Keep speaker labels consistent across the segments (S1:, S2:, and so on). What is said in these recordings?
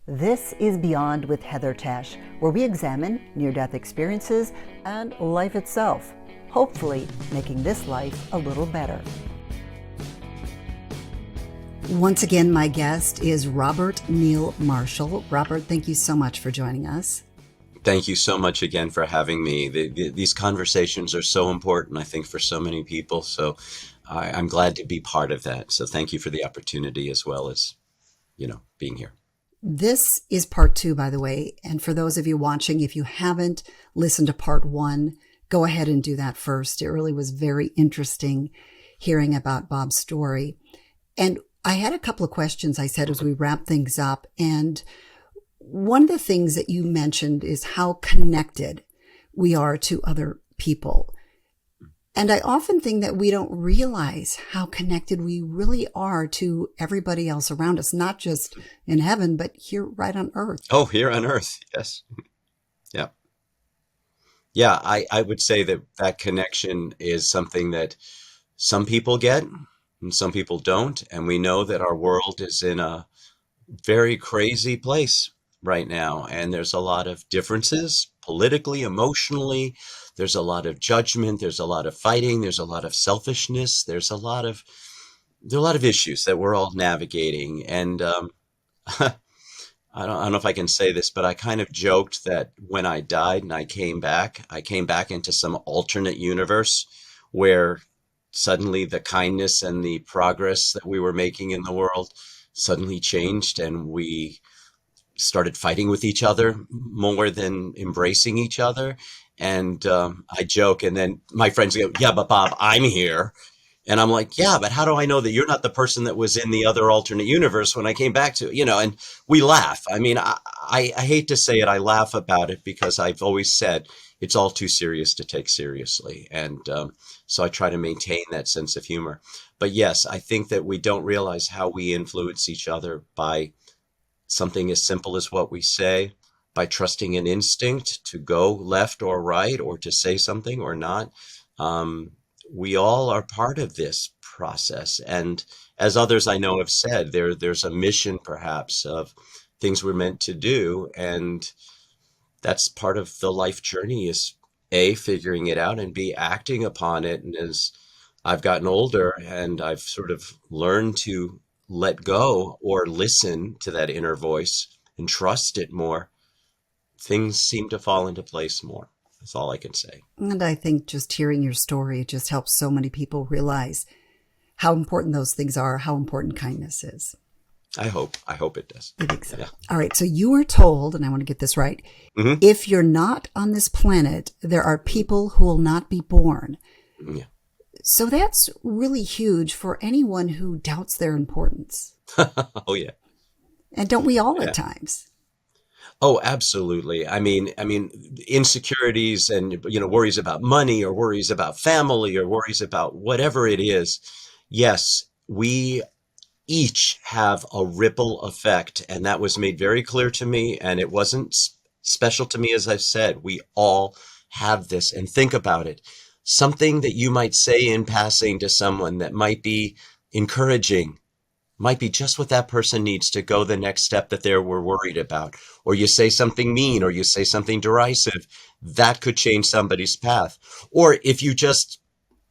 S1: This is Beyond with Heather Tesch, where we examine near-death experiences and life itself, hopefully making this life a little better. Once again, my guest is Robert Neal Marshall. Robert, thank you so much for joining us.
S2: Thank you so much again for having me. These conversations are so important, I think, for so many people. So I'm glad to be part of that. So thank you for the opportunity as well as, being here.
S1: This is part 2, by the way. And for those of you watching, if you haven't listened to part 1, go ahead and do that first. It really was very interesting hearing about Bob's story. And I had a couple of questions I said as we wrap things up. And one of the things that you mentioned is how connected we are to other people. And I often think that we don't realize how connected we really are to everybody else around us, not just in heaven, but here right on earth.
S2: Oh, here on earth. Yes. Yeah. Yeah. I would say that connection is something that some people get and some people don't. And we know that our world is in a very crazy place right now. And there's a lot of differences politically, emotionally. There's a lot of judgment. There's a lot of fighting. There's a lot of selfishness. There are a lot of issues that we're all navigating. And I don't know if I can say this, but I kind of joked that when I died and I came back into some alternate universe where suddenly the kindness and the progress that we were making in the world suddenly changed, and we started fighting with each other more than embracing each other. And I joke, and then my friends go, "Yeah, but Bob, I'm here." And I'm like, "Yeah, but how do I know that you're not the person that was in the other alternate universe when I came back to, and we laugh. I mean, I hate to say it. I laugh about it because I've always said it's all too serious to take seriously. And so I try to maintain that sense of humor. But yes, I think that we don't realize how we influence each other by something as simple as what we say, by trusting an instinct to go left or right or to say something or not. We all are part of this process. And as others I know have said, there's a mission perhaps of things we're meant to do. And that's part of the life journey is A, figuring it out, and B, acting upon it. And as I've gotten older and I've sort of learned to let go or listen to that inner voice and trust it more, things seem to fall into place more. That's all I can say.
S1: And I think just hearing your story, it just helps so many people realize how important those things are, how important kindness is.
S2: I hope it does.
S1: I think so.
S2: Yeah.
S1: All right. So you were told, and I want to get this right, if you're not on this planet, there are people who will not be born.
S2: Yeah.
S1: So that's really huge for anyone who doubts their importance.
S2: Oh, yeah.
S1: And don't we all at times?
S2: Oh, absolutely. I mean, insecurities and, worries about money or worries about family or worries about whatever it is. Yes, we each have a ripple effect. And that was made very clear to me. And it wasn't special to me, as I've said. We all have this. And think about it. Something that you might say in passing to someone that might be encouraging might be just what that person needs to go the next step that they were worried about. Or you say something mean, or you say something derisive, that could change somebody's path. Or if you just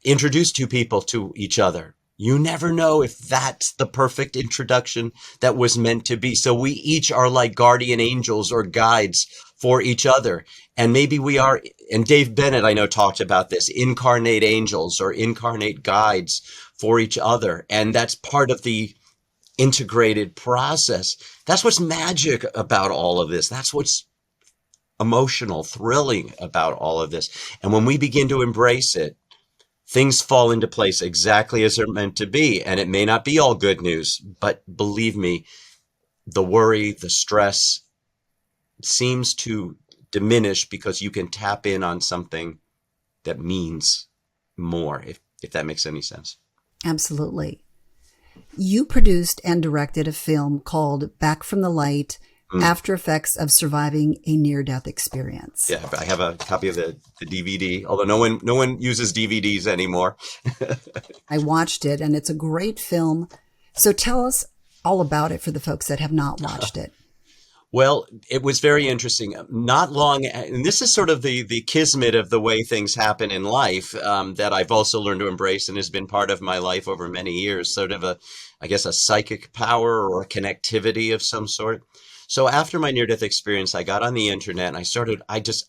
S2: introduce two people to each other, you never know if that's the perfect introduction that was meant to be. So we each are like guardian angels or guides for each other. And maybe we are, and Dave Bennett, I know, talked about this, incarnate angels or incarnate guides for each other. And that's part of the integrated process. That's what's magic about all of this. That's what's emotional, thrilling about all of this. And when we begin to embrace it, things fall into place exactly as they're meant to be. And it may not be all good news, but believe me, the worry, the stress seems to diminish because you can tap in on something that means more, if that makes any sense.
S1: Absolutely. You produced and directed a film called Back from the Light, After Effects of Surviving a Near-Death Experience.
S2: Yeah, I have a copy of the DVD, although no one uses DVDs anymore.
S1: I watched it, and it's a great film. So tell us all about it for the folks that have not watched it.
S2: Well, it was very interesting. Not long, and this is sort of the kismet of the way things happen in life, that I've also learned to embrace and has been part of my life over many years. Sort of a, I guess, a psychic power or a connectivity of some sort. So after my near-death experience, I got on the internet and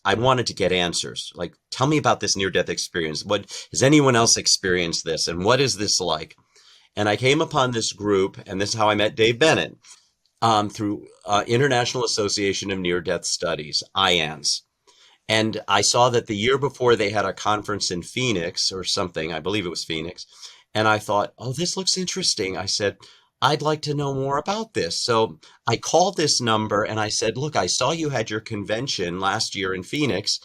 S2: I wanted to get answers. Like, tell me about this near-death experience. What has anyone else experienced this, and what is this like? And I came upon this group, and this is how I met Dave Bennett, through International Association of Near Death Studies, IANS. And I saw that the year before they had a conference in Phoenix or something, I believe it was Phoenix. And I thought, oh, this looks interesting. I said, I'd like to know more about this. So I called this number and I said, look, I saw you had your convention last year in Phoenix.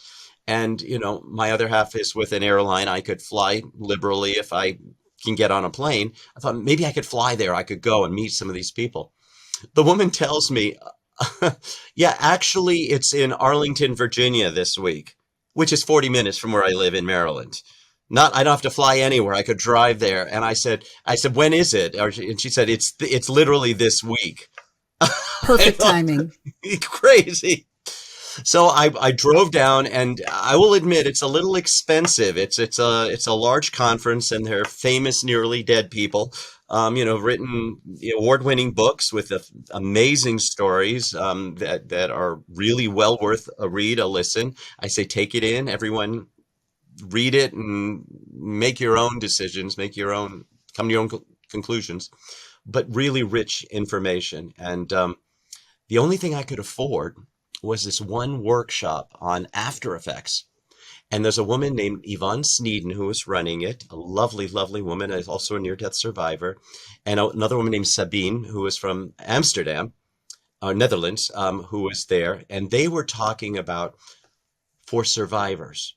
S2: And, my other half is with an airline. I could fly liberally if I can get on a plane. I thought maybe I could fly there. I could go and meet some of these people. The woman tells me, yeah, actually, it's in Arlington, Virginia this week, which is 40 minutes from where I live in Maryland. Not, I don't have to fly anywhere. I could drive there. And I said, when is it? And she said, it's literally this week. I
S1: Perfect
S2: thought,
S1: timing.
S2: crazy. So I drove down, and I will admit it's a little expensive. It's a large conference, and they're famous nearly dead people. Written award-winning books with amazing stories, that are really well worth a read, a listen. I say take it in, everyone, read it and make your own decisions, come to your own conclusions. But really rich information, and the only thing I could afford was this one workshop on After Effects. And there's a woman named Yvonne Sneeden who was running it, a lovely, lovely woman, also a near-death survivor, and another woman named Sabine, who was from Amsterdam, Netherlands, who was there. And they were talking about for survivors.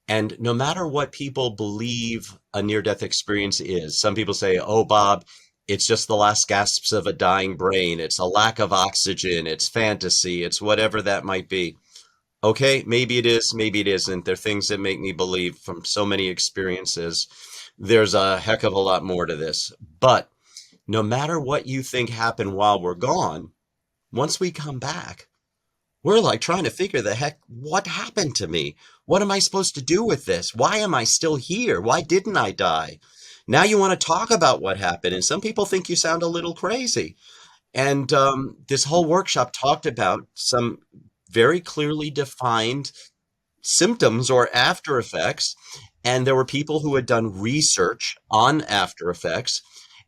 S2: And no matter what people believe a near-death experience is, some people say, oh, Bob, it's just the last gasps of a dying brain. It's a lack of oxygen. It's fantasy. It's whatever that might be. Okay, maybe it is, maybe it isn't. There are things that make me believe from so many experiences. There's a heck of a lot more to this. But no matter what you think happened while we're gone, once we come back, we're like trying to figure the heck what happened to me? What am I supposed to do with this? Why am I still here? Why didn't I die? Now you want to talk about what happened, and some people think you sound a little crazy. And this whole workshop talked about some very clearly defined symptoms or after effects. And there were people who had done research on after effects.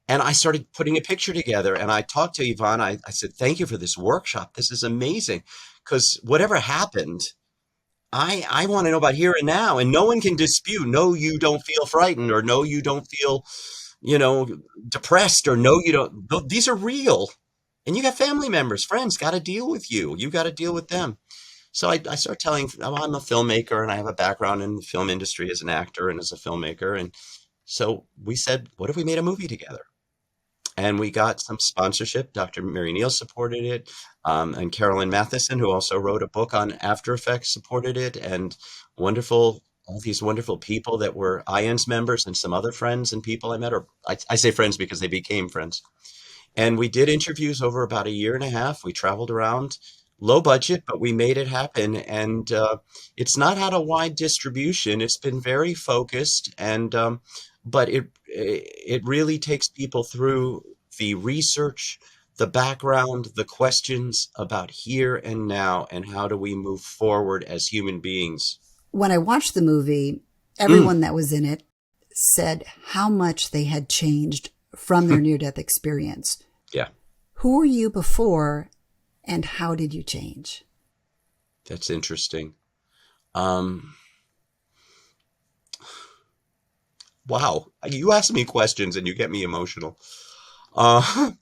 S2: And I started putting a picture together, and I talked to Yvonne. I said, thank you for this workshop. This is amazing. Because whatever happened, I want to know about here and now. And no one can dispute, no, you don't feel frightened, or no, you don't feel, you know, depressed, or no, you don't. These are real. And you got family members, friends, got to deal with you. You got to deal with them. So I started telling, I'm a filmmaker and I have a background in the film industry as an actor and as a filmmaker. And so we said, what if we made a movie together? And we got some sponsorship. Dr. Mary Neal supported it. And Carolyn Matheson, who also wrote a book on After Effects, supported it. And all these wonderful people that were IANS members and some other friends and people I met, or I say friends because they became friends. And we did interviews over about a year and a half. We traveled around, low budget, but we made it happen. And it's not had a wide distribution. It's been very focused, and but it really takes people through the research, the background, the questions about here and now, and how do we move forward as human beings.
S1: When I watched the movie,
S2: Mm,
S1: everyone that was in it said how much they had changed from their near-death experience.
S2: yeah,
S1: Who were you before, and how did you change?
S2: that's interesting. Um, wow, you ask me questions and you get me emotional. Uh,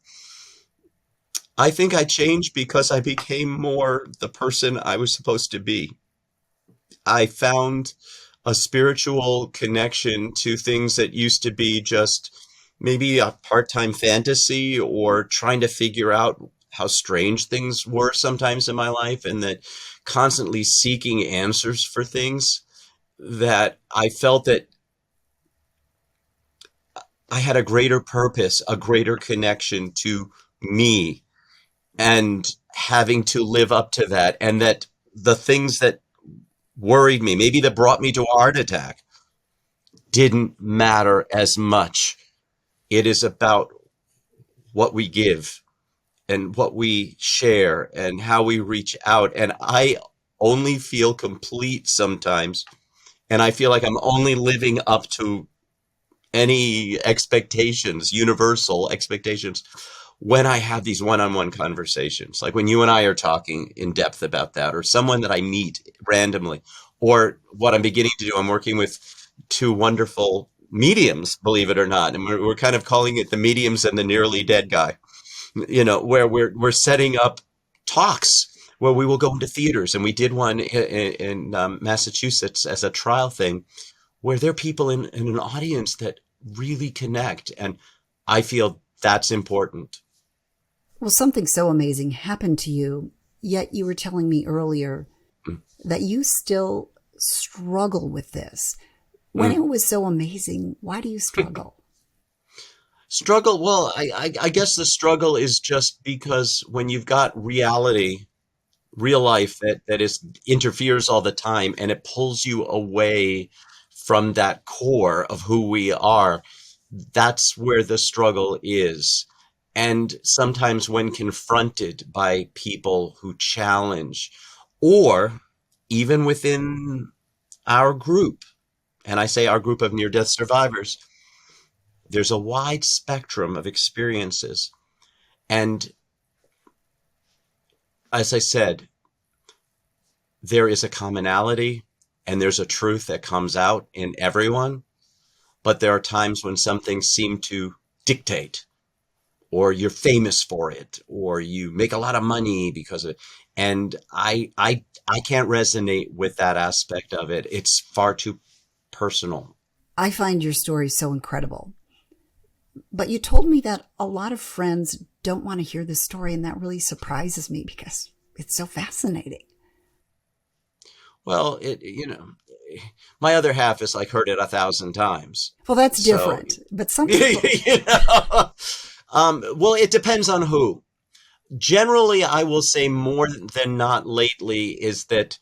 S2: I think I changed because I became more the person I was supposed to be. I found a spiritual connection to things that used to be just maybe a part-time fantasy, or trying to figure out how strange things were sometimes in my life, and that constantly seeking answers for things, that I felt that I had a greater purpose, a greater connection to me, and having to live up to that, and that the things that worried me, maybe that brought me to a heart attack, didn't matter as much. It is about what we give and what we share and how we reach out. And I only feel complete sometimes. And I feel like I'm only living up to any expectations, universal expectations, when I have these one-on-one conversations, like when you and I are talking in depth about that, or someone that I meet randomly, or what I'm beginning to do. I'm working with two wonderful mediums, believe it or not, and we're kind of calling it the mediums and the nearly dead guy. Where we're setting up talks where we will go into theaters, and we did one in Massachusetts as a trial thing, where there are people in an audience that really connect, and I feel that's important.
S1: Well, something so amazing happened to you, yet you were telling me earlier that you still struggle with this. When it was so amazing, why do you struggle?
S2: Struggle, well, I guess the struggle is just because when you've got reality, real life that is interferes all the time, and it pulls you away from that core of who we are, that's where the struggle is. And sometimes when confronted by people who challenge, or even within our group, and I say our group of near-death survivors, there's a wide spectrum of experiences. And as I said, there is a commonality and there's a truth that comes out in everyone, but there are times when some things seem to dictate, or you're famous for it, or you make a lot of money because of it. And I can't resonate with that aspect of it. It's far too personal.
S1: I find your story so incredible. But you told me that a lot of friends don't want to hear this story, and that really surprises me because it's so fascinating.
S2: Well, my other half is like heard it 1,000 times.
S1: Well, that's
S2: So,
S1: different. But some people,
S2: you know, well, it depends on who. Generally, I will say more than not lately is that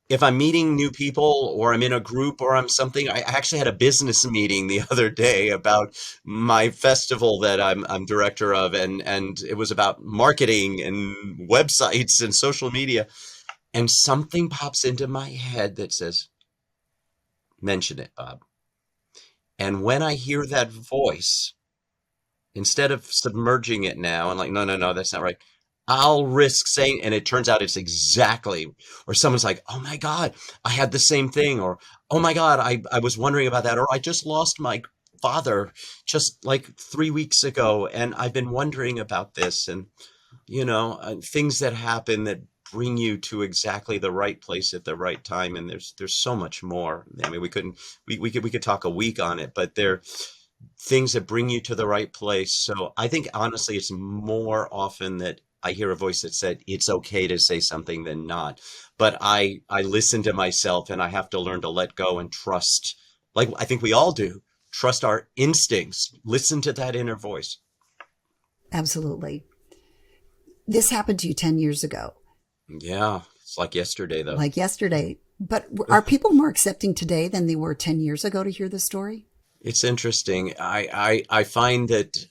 S2: if I'm meeting new people or I'm in a group or I'm something, I actually had a business meeting the other day about my festival that I'm director of, and it was about marketing and websites and social media. And something pops into my head that says, mention it, Bob. And when I hear that voice, instead of submerging it now and like, no, no, no, that's not right, I'll risk saying, and it turns out it's exactly, or someone's like, oh my God, I had the same thing, or oh my God, I was wondering about that, or I just lost my father just like 3 weeks ago, and I've been wondering about this, and things that happen that bring you to exactly the right place at the right time, and there's so much more. I mean, we could talk a week on it, but there things that bring you to the right place. So I think honestly, it's more often that I hear a voice that said it's okay to say something than not. But I listen to myself, and I have to learn to let go and trust, like I think we all do, trust our instincts, listen to that inner voice.
S1: absolutely. This happened to you 10 years ago,
S2: Yeah, it's like yesterday though.
S1: like yesterday. But are people more accepting today than they were 10 years ago to hear the story?
S2: It's interesting. I find that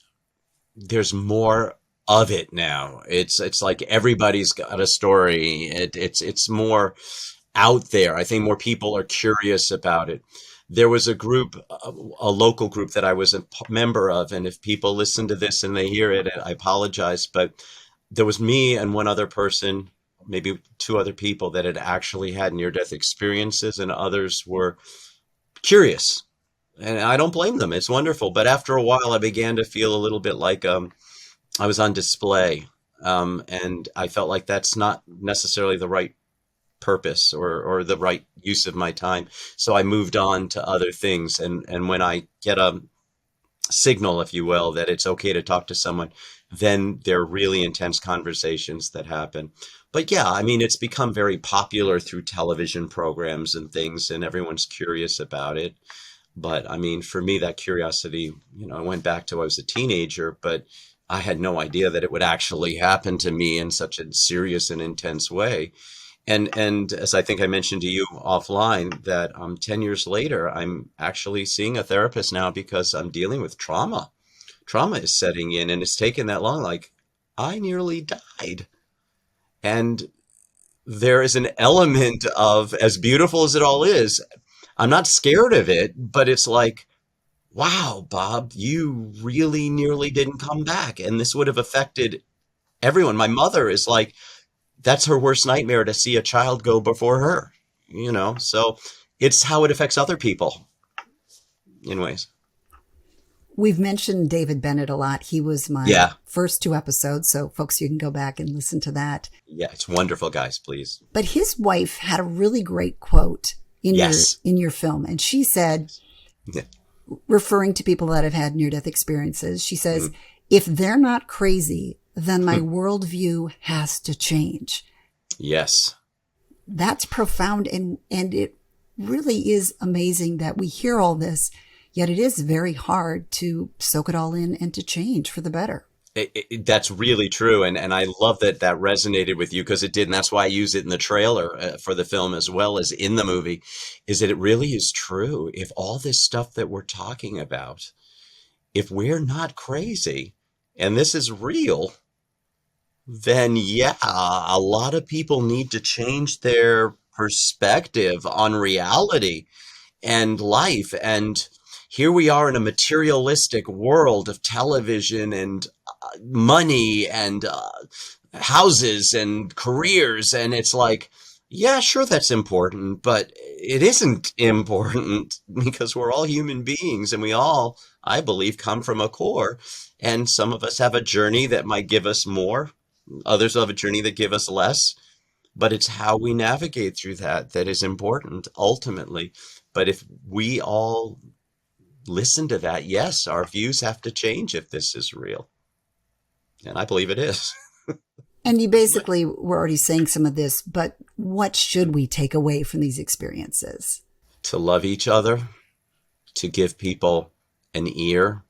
S2: there's more of it now. It's like everybody's got a story. It's more out there. I think more people are curious about it. There was a group, a local group that I was a member of, and if people listen to this and they hear it, I apologize, but there was me and one other person, maybe two other people that had actually had near-death experiences, and others were curious. And I don't blame them. It's wonderful. But after a while, I began to feel a little bit like I was on display. And I felt like that's not necessarily the right purpose or the right use of my time. So I moved on to other things. And when I get a signal, if you will, that it's okay to talk to someone, then there are really intense conversations that happen. But yeah, I mean, it's become very popular through television programs and things, and everyone's curious about it. But I mean, for me, that curiosity, I went back to I was a teenager, but I had no idea that it would actually happen to me in such a serious and intense way. And as I think I mentioned to you offline, that 10 years later, I'm actually seeing a therapist now because I'm dealing with trauma. Trauma is setting in, and it's taken that long. Like, I nearly died. And there is an element of, as beautiful as it all is, I'm not scared of it, but it's like, wow, Bob, you really nearly didn't come back. And this would have affected everyone. My mother is like, that's her worst nightmare, to see a child go before her, So it's how it affects other people in ways.
S1: We've mentioned David Bennett a lot. He was my
S2: Yeah.
S1: first two episodes, so folks, you can go back and listen to that.
S2: Yeah. It's wonderful, guys. Please.
S1: But his wife had a really great quote
S2: Yes.
S1: in your film, and she said,
S2: Yeah.
S1: referring to people that have had near-death experiences, she says,
S2: Mm.
S1: if they're not crazy, then my worldview has to change.
S2: Yes.
S1: That's profound, and it really is amazing that we hear all this, yet it is very hard to soak it all in and to change for the better.
S2: That's really true. And I love that that resonated with you, because it did. And that's why I use it in the trailer for the film as well as in the movie, is that it really is true. If all this stuff that we're talking about, if we're not crazy and this is real, then yeah, a lot of people need to change their perspective on reality and life. And here we are in a materialistic world of television and money and houses and careers. And it's like, yeah, sure, that's important, but it isn't important because we're all human beings and we all, I believe, come from a core. And some of us have a journey that might give us more, others have a journey that give us less. But it's how we navigate through that that is important ultimately. But if we all listen to that, yes, our views have to change if this is real. And I believe it is.
S1: And you basically were already saying some of this, but what should we take away from these experiences?
S2: To love each other, to give people an ear,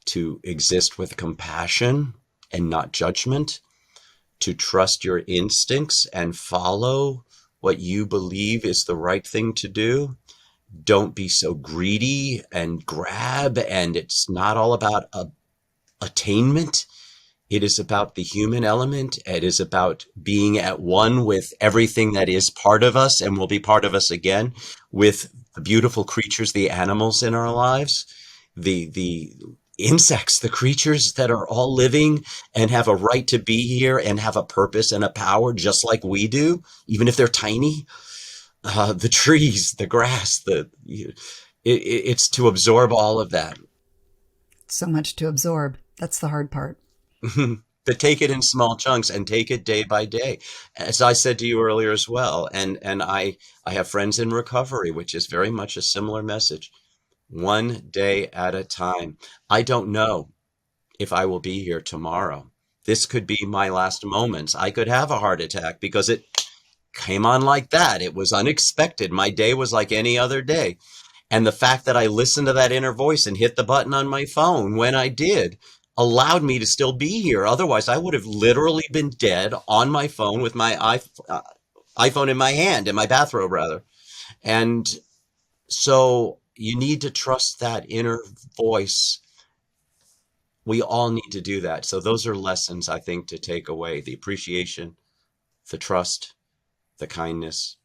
S2: to exist with compassion and not judgment, to trust your instincts and follow what you believe is the right thing to do. Don't be so greedy and grab, and it's not all about attainment. It is about the human element. It is about being at one with everything that is part of us and will be part of us again, with the beautiful creatures, the animals in our lives, the insects, the creatures that are all living and have a right to be here and have a purpose and a power just like we do, even if they're tiny. The trees, the grass, it's to absorb all of that.
S1: So much to absorb. That's the hard part.
S2: But take it in small chunks and take it day by day. As I said to you earlier as well, and I have friends in recovery, which is very much a similar message. One day at a time. I don't know if I will be here tomorrow. This could be my last moments. I could have a heart attack because it came on like that. It was unexpected. My day was like any other day. And the fact that I listened to that inner voice and hit the button on my phone when I did allowed me to still be here. Otherwise, I would have literally been dead on my phone with my iPhone in my hand, in my bathrobe, rather. And so you need to trust that inner voice. We all need to do that. So those are lessons, I think, to take away: the appreciation, the trust, the kindness.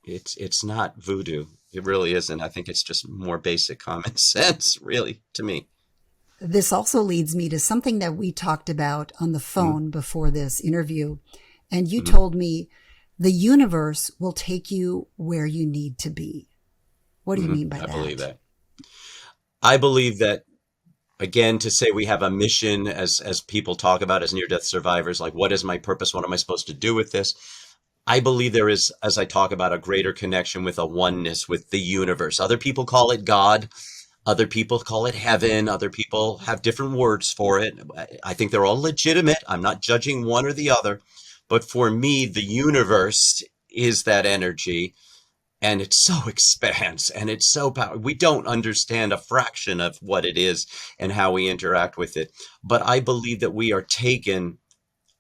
S2: It's not voodoo. It really isn't. I think it's just more basic common sense, really, to me.
S1: This also leads me to something that we talked about on the phone before this interview. And you told me the universe will take you where you need to be. What do you mean by that?
S2: I believe that. I believe that, again, to say we have a mission, as people talk about as near-death survivors, like, what is my purpose? What am I supposed to do with this? I believe there is, as I talk about, a greater connection with a oneness with the universe. Other people call it God. Other people call it heaven. Other people have different words for it. I think they're all legitimate. I'm not judging one or the other. But for me, the universe is that energy. and it's so expanse and it's so powerful. We don't understand a fraction of what it is and how we interact with it. But I believe that we are taken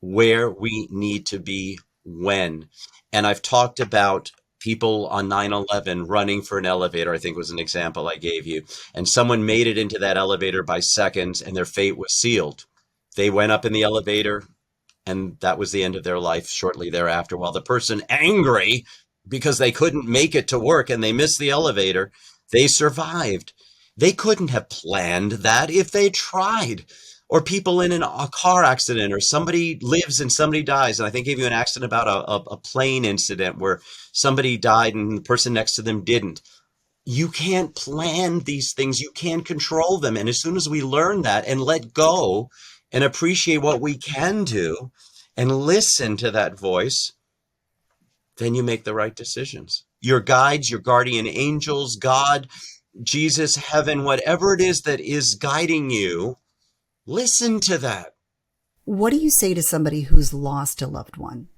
S2: where we need to be when. And I've talked about people on 9/11 running for an elevator, I think was an example I gave you. And someone made it into that elevator by seconds and their fate was sealed. They went up in the elevator and that was the end of their life shortly thereafter. While the person angry because they couldn't make it to work and they missed the elevator, they survived. They couldn't have planned that if they tried. Or people in a car accident, or somebody lives and somebody dies. And I think I gave you an accident about a plane incident where somebody died and the person next to them didn't. You can't plan these things. You can't control them. And as soon as we learn that and let go and appreciate what we can do and listen to that voice, then you make the right decisions. Your guides, your guardian angels, God, Jesus, heaven, whatever it is that is guiding you, listen to that.
S1: What do you say to somebody who's lost a loved one?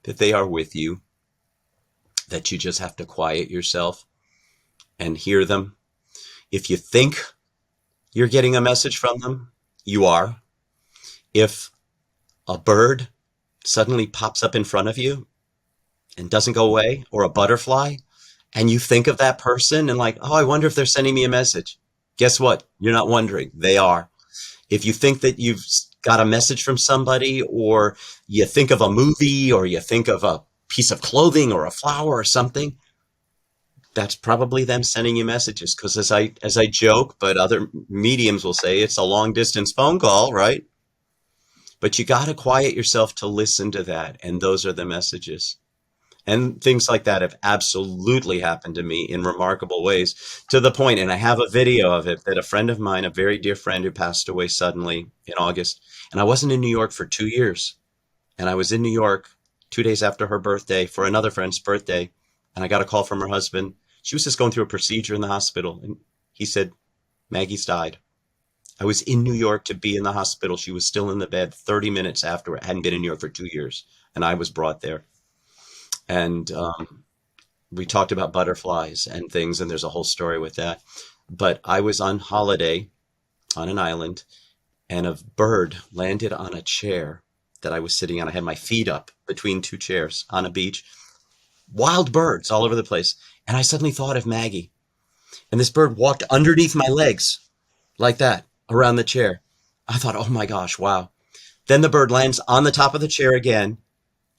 S2: That they are with you, that you just have to quiet yourself and hear them. If you think you're getting a message from them, you are. If a bird suddenly pops up in front of you and doesn't go away, or a butterfly, and you think of that person and like, oh, I wonder if they're sending me a message. Guess what? You're not wondering. They are. If you think that you've got a message from somebody, or you think of a movie, or you think of a piece of clothing or a flower or something, that's probably them sending you messages. Because as I joke, but other mediums will say it's a long distance phone call, right? But you got to quiet yourself to listen to that. And those are the messages. And things like that have absolutely happened to me in remarkable ways, to the point, and I have a video of it, that a friend of mine, a very dear friend who passed away suddenly in August, and I wasn't in New York for 2 years. And I was in New York 2 days after her birthday for another friend's birthday. And I got a call from her husband. She was just going through a procedure in the hospital. And he said, Maggie's died. I was in New York to be in the hospital. She was still in the bed 30 minutes after. I hadn't been in New York for 2 years. And I was brought there. And we talked about butterflies and things, and there's a whole story with that. But I was on holiday on an island, and a bird landed on a chair that I was sitting on. I had my feet up between two chairs on a beach. Wild birds all over the place. And I suddenly thought of Maggie. And this bird walked underneath my legs like that around the chair. I thought, oh my gosh, wow. Then the bird lands on the top of the chair again.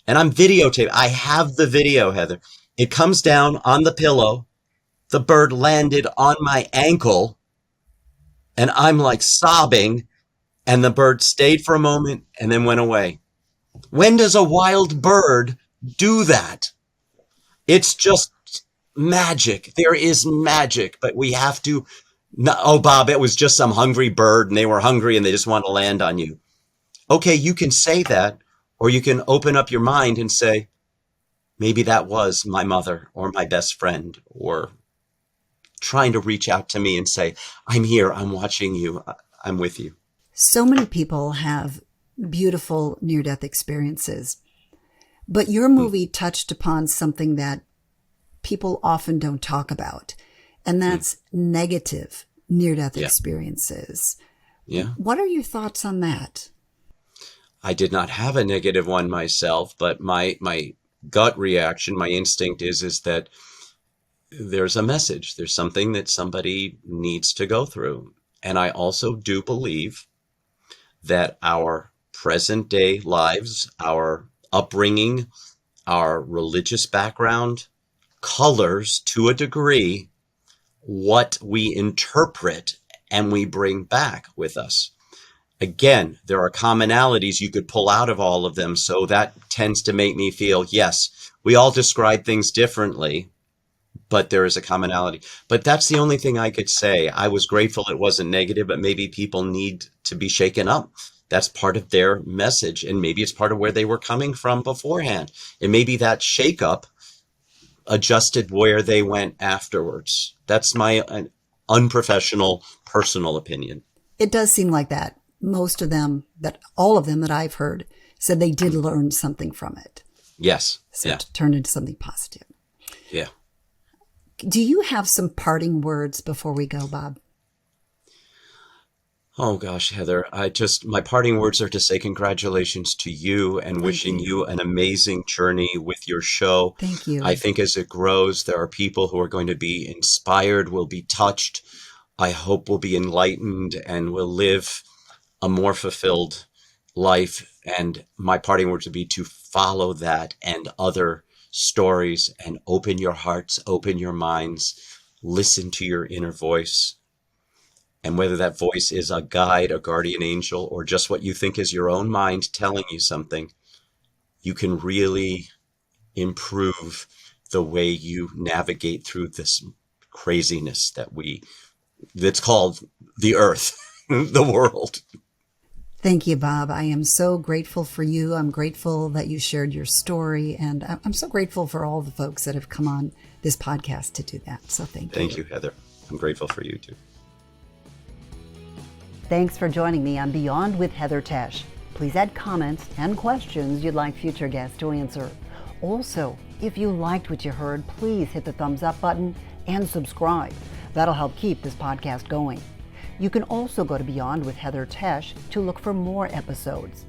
S2: And I'm videotaping. I have the video, Heather. It comes down on the pillow. The bird landed on my ankle. And I'm like sobbing. And the bird stayed for a moment and then went away. When does a wild bird do that? It's just magic. There is magic. But we have to... No, oh, Bob, it was just some hungry bird and they were hungry and they just want to land on you. Okay, you can say that. Or you can open up your mind and say, maybe that was my mother or my best friend, or trying to reach out to me and say, I'm here, I'm watching you, I'm with you.
S1: So many people have beautiful near-death experiences, but your movie touched upon something that people often don't talk about, and that's negative near-death experiences.
S2: Yeah.
S1: What are your thoughts on that?
S2: I did not have a negative one myself, but my gut reaction, my instinct is that there's a message. There's something that somebody needs to go through. And I also do believe that our present day lives, our upbringing, our religious background colors to a degree what we interpret and we bring back with us. Again, there are commonalities you could pull out of all of them. So that tends to make me feel, yes, we all describe things differently, but there is a commonality. But that's the only thing I could say. I was grateful it wasn't negative, but maybe people need to be shaken up. That's part of their message. And maybe it's part of where they were coming from beforehand. And maybe that shakeup adjusted where they went afterwards. That's my unprofessional, personal opinion.
S1: It does seem like that. Most of them, all of them that I've heard, said they did learn something from it.
S2: Yes.
S1: So it turned into something positive.
S2: Yeah.
S1: Do you have some parting words before we go, Bob?
S2: Oh gosh, Heather, my parting words are to say congratulations to you and
S1: Thank
S2: wishing
S1: you.
S2: you an amazing journey with your show.
S1: Thank
S2: I
S1: you.
S2: think as it grows, there are people who are going to be inspired, will be touched. I hope will be enlightened and will live a more fulfilled life. And my parting words would be to follow that and other stories and open your hearts, open your minds, listen to your inner voice. And whether that voice is a guide, a guardian angel, or just what you think is your own mind telling you something, you can really improve the way you navigate through this craziness that's called the earth, the world.
S1: Thank you, Bob. I am so grateful for you. I'm grateful that you shared your story, and I'm so grateful for all the folks that have come on this podcast to do that. So thank
S2: Thank
S1: you.
S2: you, Heather. I'm grateful for you too.
S1: Thanks for joining me on Beyond with Heather Tesch. Please add comments and questions you'd like future guests to answer. Also, if you liked what you heard, please hit the thumbs up button and subscribe. That'll help keep this podcast going. You can also go to Beyond with Heather Tesch to look for more episodes.